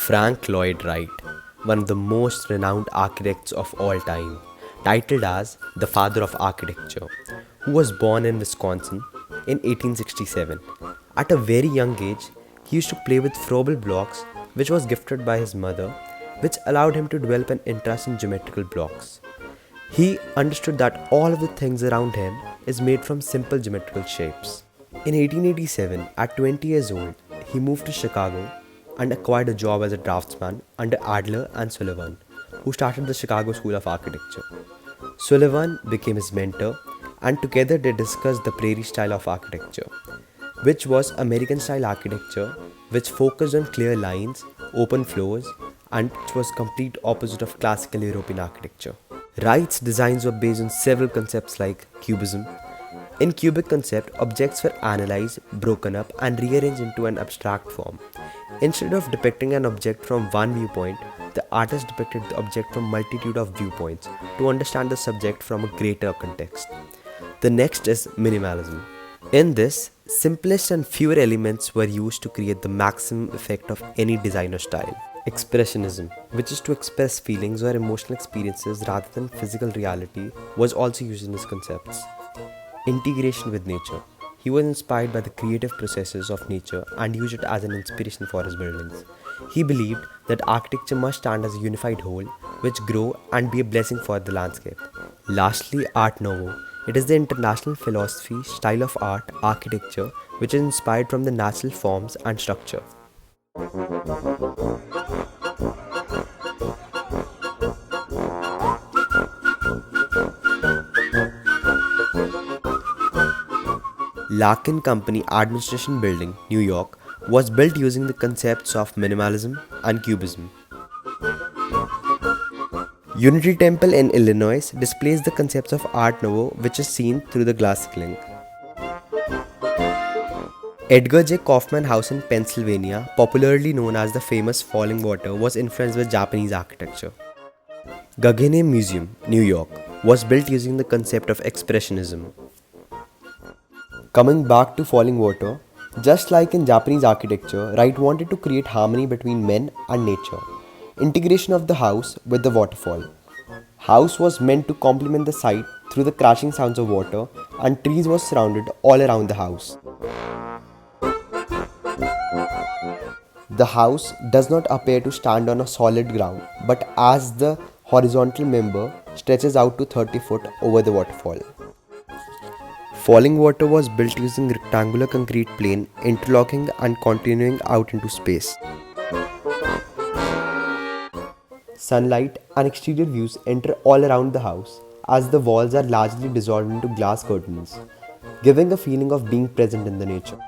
Frank Lloyd Wright, one of the most renowned architects of all time, titled as the Father of Architecture, who was born in Wisconsin in 1867. At a very young age, he used to play with throwable blocks, which was gifted by his mother, which allowed him to develop an interest in geometrical blocks. He understood that all of the things around him is made from simple geometrical shapes. In 1887, at 20 years old, he moved to Chicago and acquired a job as a draftsman under Adler and Sullivan, who started the Chicago School of Architecture. Sullivan became his mentor, and together they discussed the prairie style of architecture, which was American style architecture which focused on clear lines, open floors, and which was complete opposite of classical European architecture. Wright's designs were based on several concepts like cubism. In cubic concept, objects were analyzed, broken up, and rearranged into an abstract form. Instead of depicting an object from one viewpoint, the artist depicted the object from multitude of viewpoints to understand the subject from a greater context. The next is minimalism. In this, simplest and fewer elements were used to create the maximum effect of any design or style. Expressionism, which is to express feelings or emotional experiences rather than physical reality, was also used in his concepts. Integration with nature. He was inspired by the creative processes of nature and used it as an inspiration for his buildings. He believed that architecture must stand as a unified whole, which grow and be a blessing for the landscape. Lastly, Art Nouveau. It is the international philosophy, style of art, architecture, which is inspired from the natural forms and structure. Larkin Company Administration Building, New York, was built using the concepts of minimalism and cubism. Unity Temple in Illinois displays the concepts of Art Nouveau, which is seen through the glass ceiling. Edgar J. Kaufman House in Pennsylvania, popularly known as the famous Falling Water, was influenced by Japanese architecture. Guggenheim Museum, New York, was built using the concept of Expressionism. Coming back to Falling Water, just like in Japanese architecture, Wright wanted to create harmony between men and nature. Integration of the house with the waterfall. House was meant to complement the site through the crashing sounds of water, and trees were surrounded all around the house. The house does not appear to stand on a solid ground, but as the horizontal member stretches out to 30 feet over the waterfall. Falling Water was built using rectangular concrete plane, interlocking and continuing out into space. Sunlight and exterior views enter all around the house, as the walls are largely dissolved into glass curtains, giving a feeling of being present in the nature.